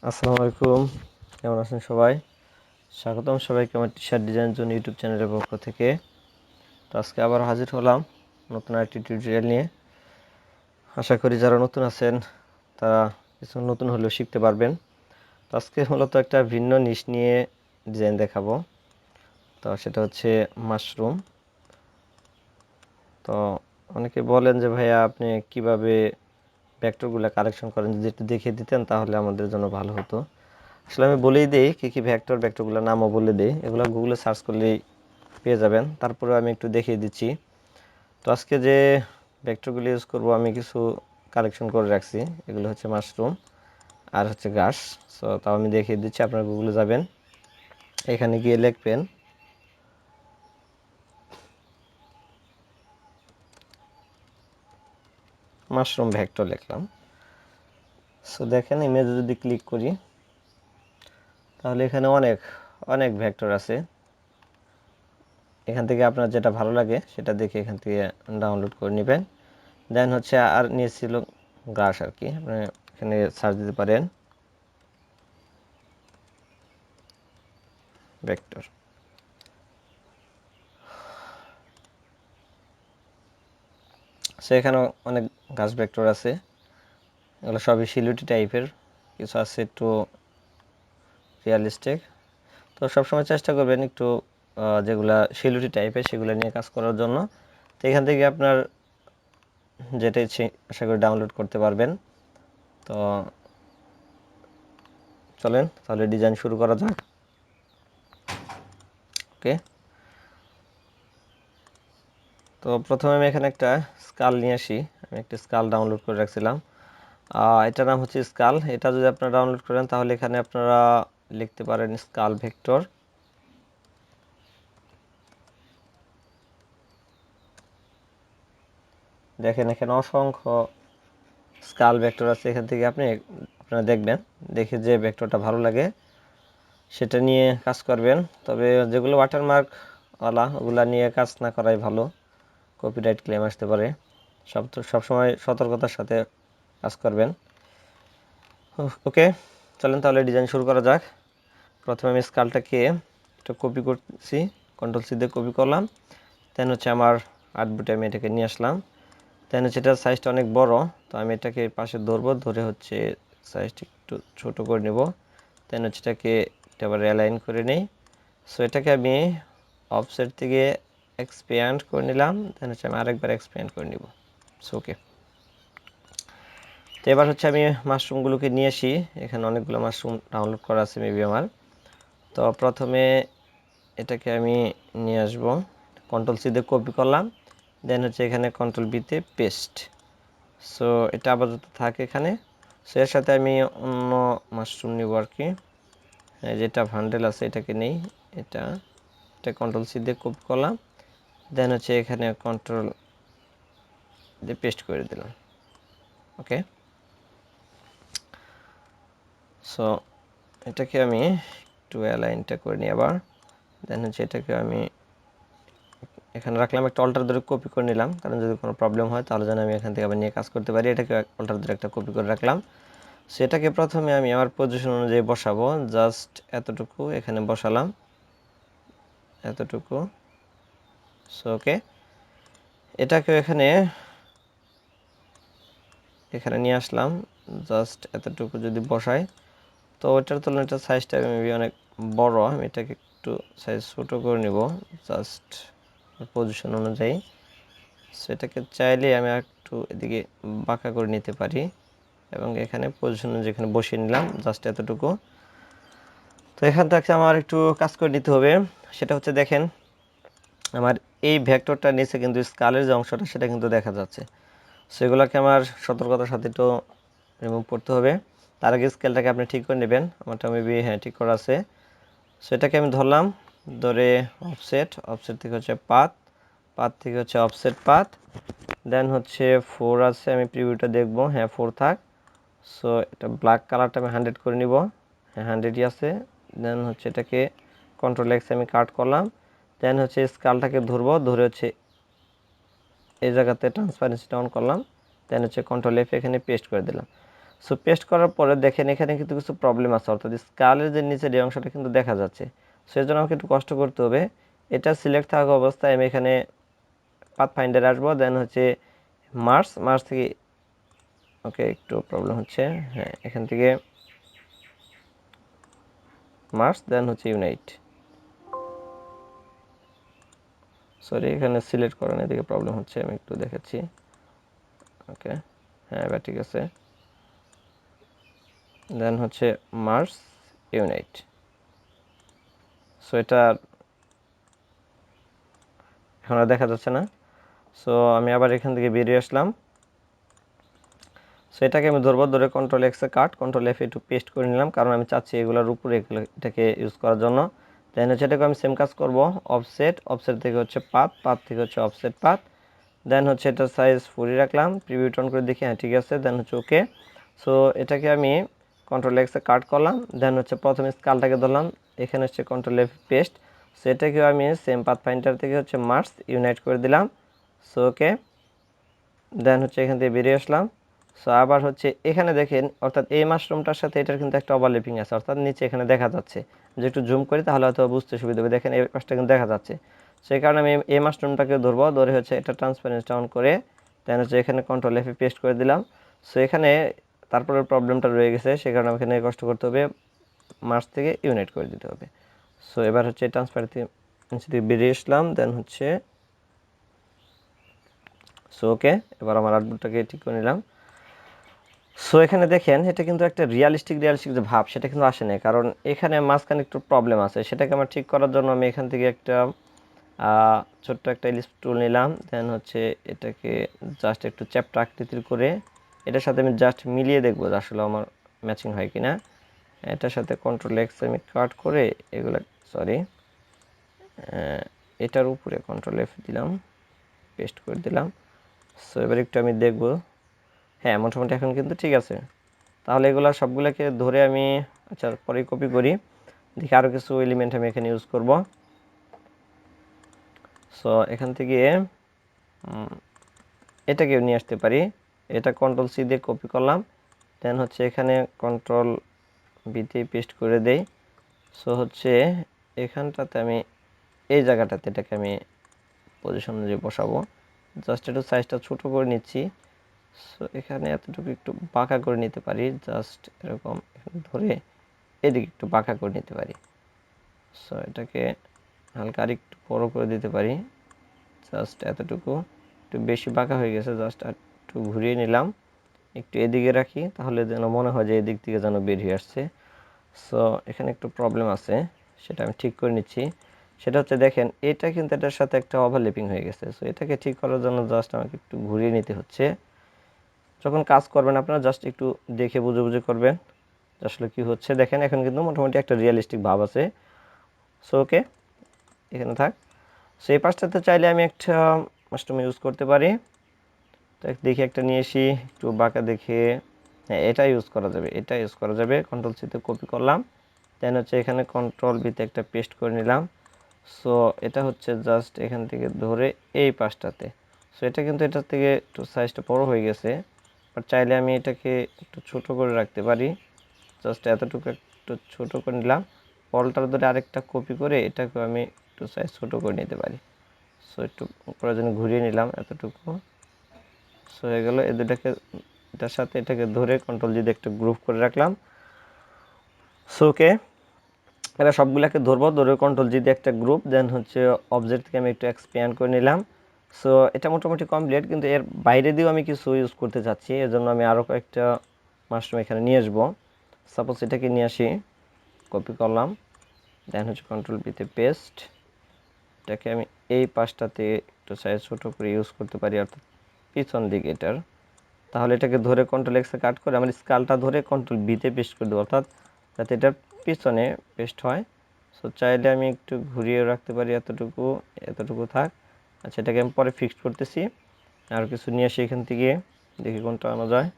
আসসালামু আলাইকুম, কেমন আছেন সবাই? স্বাগতম সবাইকে আমার টি-শার্ট ডিজাইন জোন ইউটিউব চ্যানেলের পক্ষ থেকে। তো আজকে আবার হাজির হলাম নতুন একটি টিউটোরিয়াল নিয়ে। আশা করি যারা নতুন আছেন তারা কিছু নতুন হলেও শিখতে পারবেন। তো আজকে মূলত একটা ভিন্ন নিশ নিয়ে ডিজাইন দেখাবো। তো সেটা হচ্ছে মাশরুম। তো অনেকে বলেন যে ভাইয়া আপনি কিভাবে ভেক্টরগুলো কালেকশন করেন, যদি একটু দেখিয়ে দিতেন তাহলে আমাদের জন্য ভালো হতো। আসলে আমি বলেই দিই কী ভেক্টরগুলোর নামও বলে দিই, এগুলো গুগলে সার্চ করলেই পেয়ে যাবেন। তারপরে আমি একটু দেখিয়ে দিচ্ছি। তো আজকে যে ভেক্টরগুলো ইউজ করব আমি কিছু কালেকশন করে রাখছি। এগুলো হচ্ছে মাশরুম আর হচ্ছে ঘাস। সো তাও আমি দেখিয়ে দিচ্ছি, আপনারা গুগলে যাবেন, এখানে গিয়ে লিখবেন মাশরুম ভেক্টর, লিখলাম। সো দেখেন, ইমেজে যদি ক্লিক করি তাহলে এখানে অনেক অনেক ভেক্টর আছে। এখান থেকে আপনার যেটা ভালো লাগে সেটা দেখে এখান থেকে ডাউনলোড করে নেবেন। দেন হচ্ছে আর নিয়েছিল ঘাস আর কি, আপনি এখানে সার্চ দিতে পারেন ভেক্টর। সো এখানে অনেক ঘাস ভেক্টর আছে, এগুলো সবই সিলুটি টাইপের, কিছু আছে একটু রিয়ালিস্টিক। তো সবসময় চেষ্টা করবেন একটু যেগুলা সিলুটি টাইপের সেগুলো নিয়ে কাজ করার জন্য। তো এখান থেকে আপনার যেটা ইচ্ছে আশা করি ডাউনলোড করতে পারবেন। তো চলেন তাহলে ডিজাইন শুরু করা যাক। ওকে, তো প্রথমে আমি এখানে একটা স্কাল নিয়ে আসি। আমি একটা স্কাল ডাউনলোড করে রাখছিলাম, এটার নাম হচ্ছে স্কাল। এটা যদি আপনারা ডাউনলোড করেন তাহলে এখানে আপনারা লিখতে পারেন স্কাল ভেক্টর। দেখেন এখানে অসংখ্য স্কাল ভেক্টর আছে, এখান থেকে আপনারা দেখবেন, দেখে যে ভেক্টরটা ভালো লাগে সেটা নিয়ে কাজ করবেন। তবে যেগুলো ওয়াটারমার্কওয়ালা ওগুলা নিয়ে কাজ না করাই ভালো, কপিরাইট ক্লেম আসতে পারে। সবসময় সতর্কতার সাথে কাজ করবেন। ওকে, চলেন তাহলে ডিজাইন শুরু করা যাক। প্রথমে আমি স্কালটাকে একটু কপি করছি, কন্ট্রোল সি দিয়ে কপি করলাম। দেন হচ্ছে আমার আর্টবোর্ডে আমি এটাকে নিয়ে আসলাম। দেন হচ্ছে এটার সাইজটা অনেক বড়, তো আমি এটাকে পাশে ধরবো, ধরে হচ্ছে সাইজটা একটু ছোট করে নেব। দেন হচ্ছে এটাকে আবার অ্যালাইন করে নিই। সো এটাকে আমি অফসেট থেকে এক্সপ্যান্ড করে নিলাম। দেন হচ্ছে আমি আরেকবার এক্সপ্যান্ড করে নিব। সো ওকে, তো এবার হচ্ছে আমি মাশরুমগুলোকে নিয়ে আসি। এখানে অনেকগুলো মাশরুম ডাউনলোড করা আছে মেবি আমার। তো প্রথমে এটাকে আমি নিয়ে আসব, কন্ট্রোল সি দিয়ে কপি করলাম। দেন হচ্ছে এখানে কন্ট্রোল বিতে পেস্ট। সো এটা আপাতত থাকে এখানে। সো এর সাথে আমি অন্য মাশরুম নিব আর কি, যেটা ভান্ডেল আছে এটাকে নেই। এটা এটা কন্ট্রোল সি দিয়ে কপি করলাম। দেন হচ্ছে এখানে কন্ট্রোল দিয়ে পেস্ট করে দিলাম। ওকে, সো এটাকে আমি একটু অ্যালাইনটা করে নিই আবার। দেন হচ্ছে এটাকে আমি এখানে রাখলাম, একটা অল্টার ধরে কপি করে নিলাম, কারণ যদি কোনো প্রবলেম হয় তাহলে যেন আমি এখান থেকে আবার নিয়ে কাজ করতে পারি। এটাকে অল্টার ধরে একটা কপি করে রাখলাম। সেটাকে প্রথমে আমি আমার পজিশন অনুযায়ী বসাবো, জাস্ট এতটুকু এখানে বসালাম, এতটুকু। সো ওকে, এটাকে এখানে এখানে নিয়ে আসলাম, জাস্ট এতটুকু যদি বসাই তো ওইটার তুলনায় এটার সাইজটা মেবি অনেক বড়। আমি এটাকে একটু সাইজ ছোটো করে নিব জাস্ট পজিশন অনুযায়ী। সেটাকে চাইলে আমি একটু এদিকে বাঁকা করে নিতে পারি এবং এখানে পজিশন যেখানে বসিয়ে নিলাম জাস্ট এতটুকু। তো এখান থেকে আমার একটু কাজ করে নিতে হবে, সেটা হচ্ছে দেখেন আমার এই ভেক্টরটার নিচে কিন্তু স্কালের যে অংশটা সেটা কিন্তু দেখা যাচ্ছে। সেগুলোকে আমার সতর্কতার সাথে একটু রিমুভ করতে হবে। তার আগে স্কেলটাকে আপনি ঠিক করে নেবেন, আমারটা মেবি হ্যাঁ ঠিক করা আছে। সেটাকে আমি ধরলাম, ধরে অফসেট থেকে হচ্ছে পাথ থেকে হচ্ছে অফসেট পাথ। দেন হচ্ছে 4 আছে, আমি প্রিভিউটা দেখবো, হ্যাঁ 4 থাক। সো এটা ব্ল্যাক কালারটা আমি 100 করে নিব, হ্যাঁ 100ই আছে। দেন হচ্ছে এটাকে কন্ট্রোল এক্স আমি কাট করলাম। দেন হচ্ছে স্কালটাকে ধরবো, ধরে হচ্ছে এই জায়গাতে ট্রান্সপারেন্সিটা অন করলাম। দেন হচ্ছে কন্ট্রোল এফ এখানে পেস্ট করে দিলাম। সো পেস্ট করার পরে দেখেন এখানে কিন্তু কিছু প্রবলেম আছে, অর্থাৎ স্কালের যে নিচের এই অংশটা কিন্তু দেখা যাচ্ছে। সেজন্য আমাকে একটু কষ্ট করতে হবে। এটা সিলেক্ট থাকা অবস্থায় আমি এখানে পাথ ফাইন্ডারে আসবো, দেন হচ্ছে মার্স থেকে, ওকে একটু প্রবলেম হচ্ছে, হ্যাঁ এখান থেকে মার্স, দেন হচ্ছে ইউনাইট। সরি এখানে সিলেক্ট করার এদিকে প্রবলেম হচ্ছে, আমি একটু দেখাচ্ছি। ওকে, হ্যাঁ এবার ঠিক আছে। দেন হচ্ছে মার্স ইউনাইট। সো এটা এখন আর দেখা যাচ্ছে না। সো আমি আবার এখান থেকে বেরিয়ে আসলাম। সো এটাকে আমি ধরবো, ধরে কন্ট্রোল এক্সে কাট, কন্ট্রোল এফ একটু পেস্ট করে নিলাম, কারণ আমি চাচ্ছি এগুলোর উপরে এটাকে ইউজ করার জন্য। দেন হচ্ছে এটাকে আমি সেম কাজ করব, অফসেট থেকে হচ্ছে পাথ থেকে হচ্ছে অফসেট পাথ। দেন হচ্ছে এটা সাইজ 40 রাখলাম, প্রিভিউ অন করে দেখি, হ্যাঁ ঠিক আছে। দেন হচ্ছে ওকে। সো এটাকে আমি কন্ট্রোল এক্সে কাট করলাম, দেন হচ্ছে প্রথমে স্কালটাকে ধরলাম, এখানে হচ্ছে কন্ট্রোল এফ পেস্ট। সো এটাকেও আমি সেম পাথ ফাইন্ডার থেকে হচ্ছে মার্স ইউনাইট করে দিলাম। সো ওকে, দেন হচ্ছে এখান থেকে বেরিয়ে আসলাম। সো আবার হচ্ছে এখানে দেখেন, অর্থাৎ এই মাশরুমটার সাথে এটার কিন্তু একটা ওভারল্যাপিং আছে, অর্থাৎ নিচে এখানে দেখা যাচ্ছে। যে একটু জুম করি তাহলে হয়তো বুঝতে সুবিধা হবে, দেখেন এই পাশটা কিন্তু দেখা যাচ্ছে। সেই কারণে আমি এই মাশরুমটাকে ধরবো, ধরে হচ্ছে এটা ট্রান্সপারেন্সি অন করে দেন হচ্ছে এখানে কন্ট্রোল এফে পেস্ট করে দিলাম। সো এখানে তারপরে প্রবলেমটা রয়ে গেছে, সেই কারণে এখানে কষ্ট করতে হবে, মার্চ থেকে ইউনাইট করে দিতে হবে। সো এবার হচ্ছে ট্রান্সপারেন্সি থেকে বেরিয়ে আসলাম, দেন হচ্ছে সো ওকে, এবার আমার আউটপুটটাকে ঠিক করে নিলাম। সো এখানে দেখেন এটা কিন্তু একটা রিয়ালিস্টিক যে ভাব সেটা কিন্তু আসে না, কারণ এখানে মাঝখানে একটু প্রবলেম আছে। সেটাকে আমার ঠিক করার জন্য আমি এখান থেকে একটা ছোট্ট একটা ইলিপস টুল নিলাম, দেন হচ্ছে এটাকে জাস্ট একটু চ্যাপ্টা আকৃতির করে এটার সাথে আমি জাস্ট মিলিয়ে দেখবো যে আসলে আমার ম্যাচিং হয় কিনা। এটার সাথে কন্ট্রোল এক্স আমি কাট করে এগুলো, সরি এটার উপরে কন্ট্রোল এফ দিলাম, পেস্ট করে দিলাম। সো এবার একটু আমি দেখব, হ্যাঁ মোটামুটি এখন কিন্তু ঠিক আছে। তাহলে এগুলো সবগুলোকে ধরে আমি, আচ্ছা পরে কপি করি, দেখি আরও কিছু এলিমেন্ট আমি এখানে ইউজ করব। সো এখান থেকে এটাকেও নিয়ে আসতে পারি, এটা কন্ট্রোল সি দিয়ে কপি করলাম, দেন হচ্ছে এখানে কন্ট্রোল বিতে পেস্ট করে দেই। সো হচ্ছে এখানটাতে আমি এই জায়গাটাতে এটাকে আমি পজিশন অনুযায়ী বসাবো, জাস্ট একটু সাইজটা ছোট করে নিচ্ছি। সো এখানে এতটুকু একটু বাঁকা করে নিতে পারি, জাস্ট এরকম ধরে এদিকে একটু বাঁকা করে নিতে পারি। সো এটাকে হালকা আর একটু বড় করে দিতে পারি, জাস্ট এতটুকু। একটু বেশি বাঁকা হয়ে গেছে, জাস্ট আর একটু ঘুরিয়ে নিলাম, একটু এদিকে রাখি, তাহলে যেন মনে হয় যে এদিক থেকে যেন বেরিয়ে আসছে। সো এখানে একটু প্রবলেম আছে, সেটা আমি ঠিক করে নিচ্ছি। সেটা হচ্ছে দেখেন এটা কিন্তু এটার সাথে একটা ওভারল্যাপিং হয়ে গেছে। সো এটাকে ঠিক করার জন্য জাস্ট আমাকে একটু ঘুরিয়ে নিতে হচ্ছে। যখন কাজ করবেন আপনারা জাস্ট একটু দেখে বুঝে বুঝে করবেন আসলে কি হচ্ছে। দেখেন এখন কিন্তু মোটামুটি একটা রিয়েলিস্টিক ভাব আছে। সো ওকে, এখানে থাক। সো এই পাশটাতে চাইলে আমি একটা মাশরুম ইউজ করতে পারি, তো দেখি একটা নিয়ে আসি একটু বাঁকা দেখে, হ্যাঁ এটা ইউজ করা যাবে, এটা ইউজ করা যাবে। কন্ট্রোল সিতে কপি করলাম, দেন হচ্ছে এখানে কন্ট্রোল বিতে একটা পেস্ট করে নিলাম। সো এটা হচ্ছে জাস্ট এখান থেকে ধরে এই পাশটাতে, সো এটা কিন্তু এটার থেকে একটু সাইজটা বড় হয়ে গেছে, বাট চাইলে আমি এটাকে একটু ছোট করে রাখতে পারি, জাস্ট এতটুকু একটু ছোট করে নিলাম। পলটার ধরে আরেকটা কপি করে এটাকে আমি একটু সাইজ ছোট করে নিতে পারি। সো একটু প্রয়োজনে ঘুরিয়ে নিলাম এতটুকু। সো হয়ে গেল, এই দুটাকে এটার সাথে এটাকে ধরে কন্ট্রোল যদি একটা গ্রুপ করে রাখলাম। সো ওকে, এবার সবগুলোকে ধরবো, ধরে কন্ট্রোল জি দিয়ে একটা গ্রুপ, দেন হচ্ছে অবজেক্ট থেকে আমি একটু এক্সপ্যান্ড করে নিলাম। সো এটা মোটামুটি কমপ্লিট, কিন্তু এর বাইরে দিয়েও আমি কিছু ইউজ করতে চাচ্ছি, এর জন্য আমি আরও কয়েকটা মাশরুম এখানে নিয়ে আসবো। সাপোজ এটাকে নিয়ে আসি, কপি করলাম, দেন হচ্ছে কন্ট্রোল বিতে পেস্ট, এটাকে আমি এই পাশটাতে একটু সাইজ ছোটো করে ইউজ করতে পারি, অর্থাৎ পিছন দিকে এটার। তাহলে এটাকে ধরে কন্ট্রোল এক্সে কাট করে আমার স্কালটা ধরে কন্ট্রোল বিতে পেস্ট করে দেবো, অর্থাৎ যাতে এটার পিছনে পেস্ট হয়। সো চাইলে আমি একটু ঘুরিয়ে রাখতে পারি, এতটুকু এতটুকু থাক। আচ্ছা এটাকে আমি পরে ফিক্সড করতেছি, আর কিছু নিয়ে আসি এখান থেকে, দেখি কোনটা আনা যায়।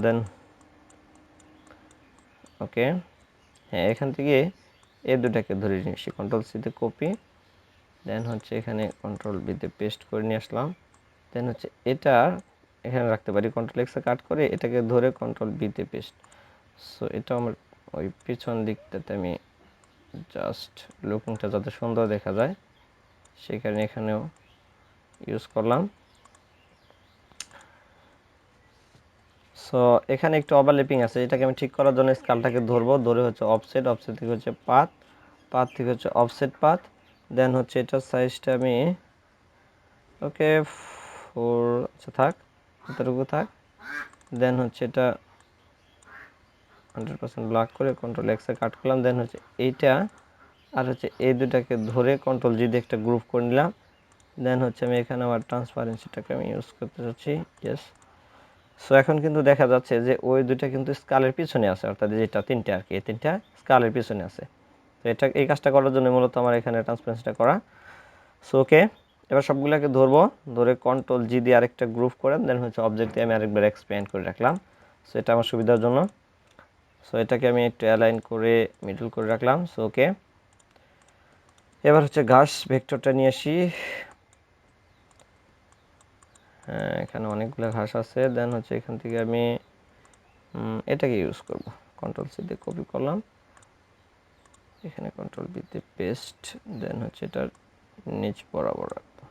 দেন ওকে, হ্যাঁ এখান থেকে এই দুটাকে ধরে নিয়ে আসি, কন্ট্রোল সিতে কপি, দেন হচ্ছে এখানে কন্ট্রোল বিতে পেস্ট করে নিয়ে আসলাম। দেন হচ্ছে এটা এখানে রাখতে পারি, কন্ট্রোল এক্সে কাট করে এটাকে ধরে কন্ট্রোল বিতে পেস্ট। সো এটা আমার ওই পিছন দিকটাতে আমি জাস্ট লুকিংটা যাতে সুন্দর দেখা যায় সেই কারণে এখানেও ইউজ করলাম। সো এখানে একটু ওভারল্যাপিং আছে, এটাকে আমি ঠিক করার জন্য স্কেলটাকে ধরবো, ধরে হচ্ছে অফসেট, অফসেট থেকে হচ্ছে পাথ, পাথ থেকে হচ্ছে অফসেট পাথ, দেন হচ্ছে এটার সাইজটা আমি ওকে 4, আচ্ছা থাক এতটুকু থাক, দেন হচ্ছে এটা 100% ব্ল্যাক করে কন্ট্রোল এক্সে কাট করলাম, দেন হচ্ছে এইটা আর হচ্ছে এই দুটাকে ধরে কন্ট্রোল জি দিয়ে একটা গ্রুপ করে নিলাম, দেন হচ্ছে আমি এখানে আমার ট্রান্সপারেন্সিটাকে আমি ইউজ করতে চাচ্ছি, ইয়েস। সো এখন কিন্তু দেখা যাচ্ছে যে ওই দুইটা কিন্তু স্কালের পিছনে আছে, অর্থাৎ যেটা তিনটে আর কি, এই তিনটা স্কালের পিছনে আছে। তো এটা এই কাজটা করার জন্য মূলত আমার এখানে ট্রান্সপারেন্সিটা করা। সো ওকে, এবার সবগুলোকে ধরবো, ধরে কন্ট্রোল জি দিয়ে আরেকটা গ্রুপ করে দেন হচ্ছে অবজেক্ট দিয়ে আমি আরেকবার এক্সপ্যান্ড করে রাখলাম। সো এটা আমার সুবিধার জন্য। সো এটাকে আমি একটু অ্যালাইন করে মিডল করে রাখলাম। সো ওকে, এবার হচ্ছে ঘাস ভেক্টরটা নিয়ে আসি। হ্যাঁ এখানে অনেকগুলো ঘাস আছে, দেন হচ্ছে এখান থেকে আমি এটাকে ইউজ করব, কন্ট্রোল সি দিয়ে কপি করলাম, এখানে কন্ট্রোল বিতে পেস্ট, দেন হচ্ছে এটার নিচ বরাবর রাখবো,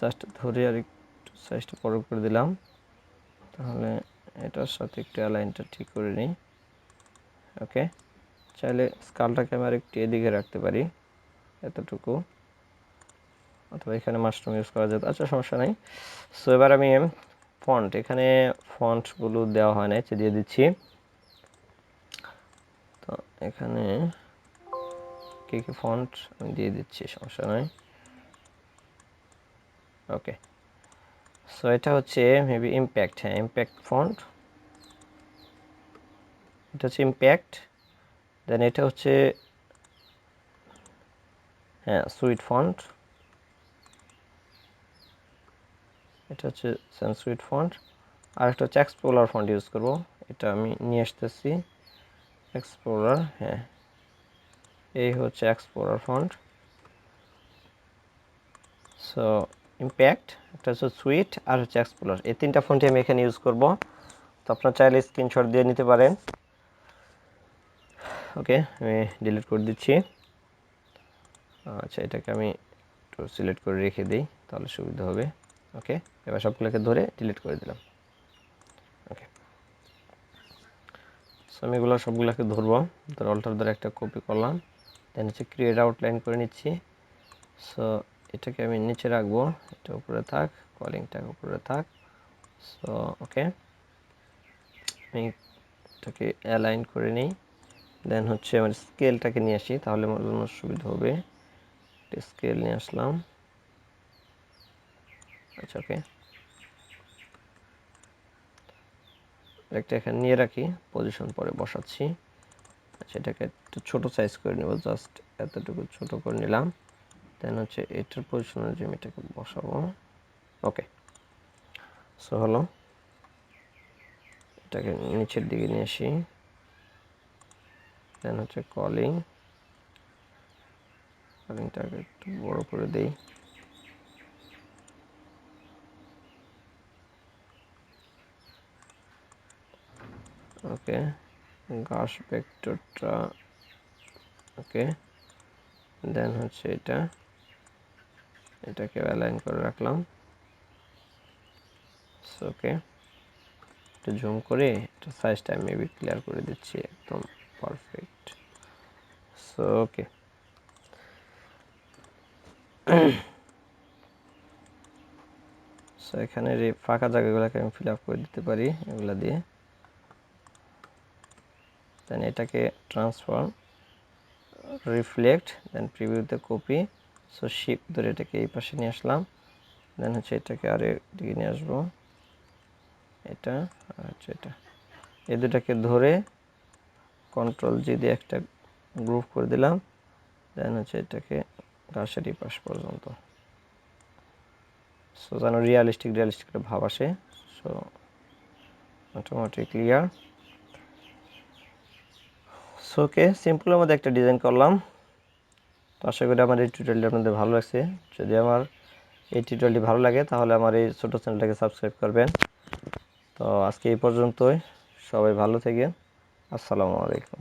জাস্ট ধরে আর একটু সাইজটা বড় করে দিলাম, তাহলে এটার সাথে একটু অ্যালাইনটা ঠিক করে নিই। ওকে, চাইলে স্কালটাকে আমি আর একটু এদিকে রাখতে পারি এতটুকু, অথবা এখানে মাশরুম ইউজ করা যেত, আচ্ছা সমস্যা নাই। সো এবার আমি ফন্ট, এখানে ফন্টগুলো দেওয়া হয় না, দিয়ে দিচ্ছি। তো এখানে কী কী ফন্ট আমি দিয়ে দিচ্ছি, সমস্যা নয়। ওকে, সো এটা হচ্ছে মেবি ইম্প্যাক্ট, হ্যাঁ ইম্প্যাক্ট ফন্ট, এটা হচ্ছে ইম্প্যাক্ট, দেন এটা হচ্ছে হ্যাঁ সুইট ফন্ট, এটা হচ্ছে সানসুইট ফন্ট, আর একটা হচ্ছে এক্সপ্লোরার ফন্ট ইউজ করব, এটা আমি নিয়ে আসতেছি এক্সপ্লোরার, হ্যাঁ এই হচ্ছে এক্সপ্লোরার ফন্ট। সো ইম্প্যাক্ট, একটা হচ্ছে সুইট, আর হচ্ছে এক্সপ্লোরার, এই তিনটা ফন্টই আমি এখানে ইউজ করব। তো আপনার চাইলে স্ক্রিনশট দিয়ে নিতে পারেন। ওকে, আমি ডিলিট করে দিচ্ছি। আচ্ছা এটাকে আমি একটু সিলেক্ট করে রেখে দিই, তাহলে সুবিধা হবে। ওকে, এবার সবগুলোকে ধরে ডিলিট করে দিলাম। ওকে, সো আমি এগুলো সবগুলোকে ধরবো, ধরে অল্টার ধরে একটা কপি করলাম, দেন হচ্ছে ক্রিয়েট আউটলাইন করে নিচ্ছি। সো এটাকে আমি নিচে রাখবো, এটা উপরে থাক, কলিংটা উপরে থাক। সো ওকে, আমি এটাকে অ্যালাইন করে নিই, দেন হচ্ছে আমার স্কেলটাকে নিয়ে আসি, তাহলে আমার জন্য সুবিধা হবে। স্কেল নিয়ে আসলাম, আচ্ছা ওকে, একটা এখানে নিয়ে রাখি, পজিশন পরে বসাচ্ছি। আচ্ছা এটাকে একটু ছোটো সাইজ করে নেব, জাস্ট এতটুকু ছোট করে নিলাম, দেন হচ্ছে এটার পজিশন অনুযায়ী আমি এটাকে বসাবো। ওকে, সো হলো, এটাকে নিচের দিকে নিয়ে আসি, দেন হচ্ছে কলিংটাকে একটু বড় করে দেই। ওকে, ঘাস ভেক্টরটা ওকে, দেন হচ্ছে এটাকে অ্যালাইন করে রাখলাম। ওকে, একটু জুম করে এটা সাইজটা আমি মেবি ক্লিয়ার করে দিচ্ছি, একদম পারফেক্ট। সো ওকে, সো এখানে এই ফাঁকা জায়গাগুলোকে আমি ফিল আপ করে দিতে পারি এগুলা দিয়ে, দেন এটাকে ট্রান্সফর্ম, রিফ্লেক্ট, দেন প্রিভিউতে কপি, সো শিফট ধরে এটাকে এই পাশে নিয়ে আসলাম, দেন হচ্ছে এটাকে আর দিকে নিয়ে আসবো, এটা আর হচ্ছে এটা, এই দুটাকে ধরে কন্ট্রোল জি দিয়ে একটা গ্রুপ করে দিলাম, দেন হচ্ছে এটাকে ঘাসের এই পাশ পর্যন্ত, সো যেন রিয়ালিস্টিক একটা ভাব আসে। সো মোটামুটি ক্লিয়ার। সো ওকে, সিম্পলের মধ্যে একটা ডিজাইন করলাম। তো আশা করি আমার এই টিউটোরিয়ালটা আপনাদের ভালো লাগছে। যদি আমার এই টিউটোরিয়ালটি ভালো লাগে তাহলে আমার এই ছোট চ্যানেলটাকে সাবস্ক্রাইব করবেন। তো আজকে এই পর্যন্তই, সবাই ভালো থাকেন। আসসালামু আলাইকুম।